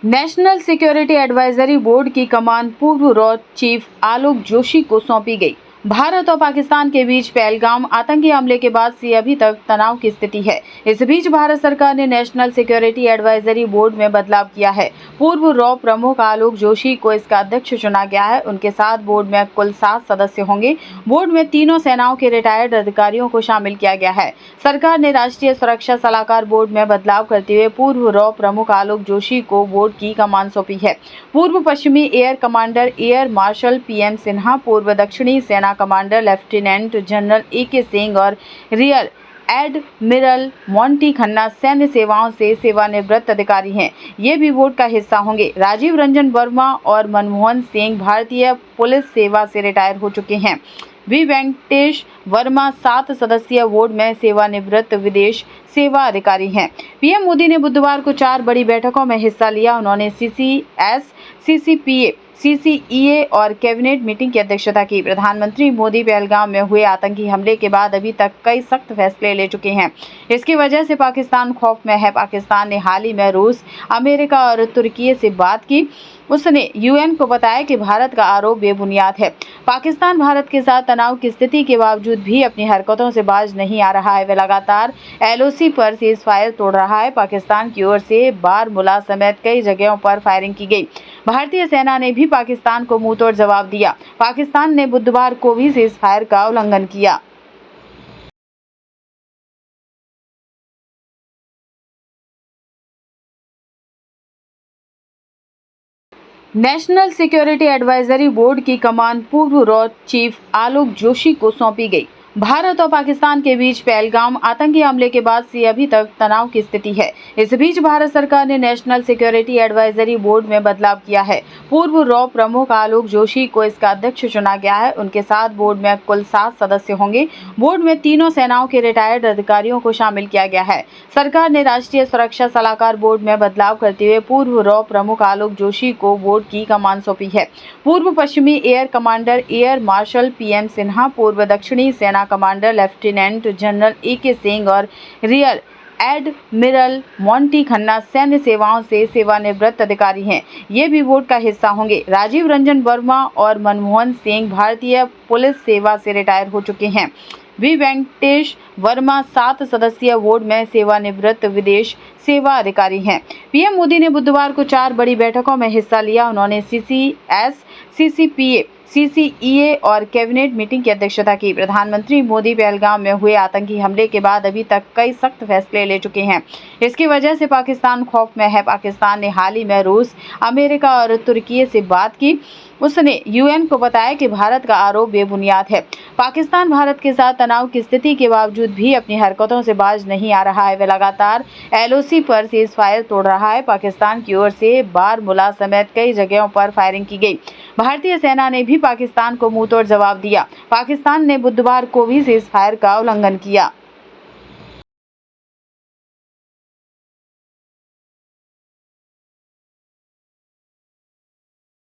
National security advisory board की कमान पूर्व raw chief आलोक जोशी को सौंपी गई। भारत और पाकिस्तान के बीच पहलगाम आतंकी हमले के बाद से अभी तक तनाव की स्थिति है। इस बीच भारत सरकार ने नेशनल सिक्योरिटी एडवाइजरी बोर्ड में बदलाव किया है। पूर्व रॉ प्रमुख आलोक जोशी को इसका अध्यक्ष चुना गया है। उनके साथ बोर्ड में कुल 7 सदस्य होंगे। बोर्ड में तीनों सेनाओं के रिटायर्ड अधिकारियों को शामिल किया गया है। सरकार ने राष्ट्रीय सुरक्षा सलाहकार बोर्ड में बदलाव करते हुए पूर्व रॉ प्रमुख आलोक जोशी को बोर्ड की कमान सौंपी है। पूर्व पश्चिमी air commander air marshal PM Sinha, पूर्व दक्षिणी सेना commander lieutenant general AK Singh और रियर एडमिरल मोंटी खन्ना सैन्य सेवाओं से सेवानिवृत्त अधिकारी हैं। ये भी बोर्ड का हिस्सा होंगे। राजीव रंजन वर्मा और मनमोहन सिंह भारतीय पुलिस सेवा से रिटायर हो चुके हैं। वी वेंकटेश वर्मा 7 सदस्यीय बोर्ड में सेवानिवृत्त विदेश सेवा अधिकारी हैं। PM मोदी ने बुधवार को 4 बड़ी बैठकों में हिस्सा लिया। उन्होंने CCS, CCPA, CCEA और कैबिनेट मीटिंग की अध्यक्षता की। प्रधानमंत्री मोदी पहलगाम में हुए आतंकी हमले के बाद अभी तक कई सख्त फैसले ले चुके हैं। इसकी वजह से पाकिस्तान खौफ में है। पाकिस्तान ने हाल ही में रूस, अमेरिका और तुर्की से बात की। उसने UN को बताया कि भारत का आरोप बेबुनियाद है। पाकिस्तान भारत के साथ तनाव की स्थिति के बावजूद भी अपनी हरकतों से बाज नहीं आ रहा है। वह लगातार LOC पर सीज फायर तोड़ रहा है। पाकिस्तान की ओर से बारामूला समेत कई जगहों पर फायरिंग की गई। भारतीय सेना ने भी पाकिस्तान को मुंहतोड़ जवाब दिया। पाकिस्तान ने बुधवार को भी सीज फायर का उल्लंघन किया। नेशनल सिक्योरिटी एडवाइजरी बोर्ड की कमान पूर्व रॉ चीफ आलोक जोशी को सौंपी गई। भारत और पाकिस्तान के बीच पहलगाम आतंकी हमले के बाद से अभी तक तनाव की स्थिति है। इस बीच भारत सरकार ने नेशनल सिक्योरिटी एडवाइजरी बोर्ड में बदलाव किया है। पूर्व रॉ प्रमुख आलोक जोशी को इसका अध्यक्ष चुना गया है। उनके साथ बोर्ड में कुल 7 सदस्य होंगे। बोर्ड में तीनों सेनाओं के रिटायर्ड अधिकारियों को शामिल किया गया है। सरकार ने राष्ट्रीय सुरक्षा सलाहकार बोर्ड में बदलाव करते हुए पूर्व रॉ प्रमुख आलोक जोशी को बोर्ड की कमान सौंपी है। पूर्व पश्चिमी air commander air marshal PM Sinha, पूर्व दक्षिणी सेना commander lieutenant general AK Singh और रियर एडमिरल मोंटी खन्ना सैन्य सेवाओं से सेवानिवृत्त अधिकारी हैं। ये भी बोर्ड का हिस्सा होंगे। राजीव रंजन वर्मा और मनमोहन सिंह भारतीय पुलिस सेवा से रिटायर हो चुके हैं। वी वेंकटेश वर्मा 7 सदस्यीय बोर्ड में सेवानिवृत्त विदेश सेवा अधिकारी हैं। PM मोदी ने बुधवार को 4 बड़ी बैठकों में हिस्सा लिया। उन्होंने CCS, CCPA, CCEA और कैबिनेट मीटिंग की अध्यक्षता की। प्रधानमंत्री मोदी पहलगाम में हुए आतंकी हमले के बाद अभी तक कई सख्त फैसले ले चुके हैं। इसकी वजह से पाकिस्तान खौफ में है। पाकिस्तान ने हाल ही में रूस, अमेरिका और तुर्की से बात की। उसने UN को बताया कि भारत का आरोप बेबुनियाद है। पाकिस्तान भारत के साथ तनाव की स्थिति के बावजूद भी अपनी हरकतों से बाज नहीं आ रहा है। वह लगातार LOC पर सीज फायर तोड़ रहा है। पाकिस्तान की ओर से बारामूला समेत कई जगहों पर फायरिंग की गई। भारतीय सेना ने भी पाकिस्तान को मुंहतोड़ जवाब दिया। पाकिस्तान ने बुधवार को भी सीज फायर का उल्लंघन किया।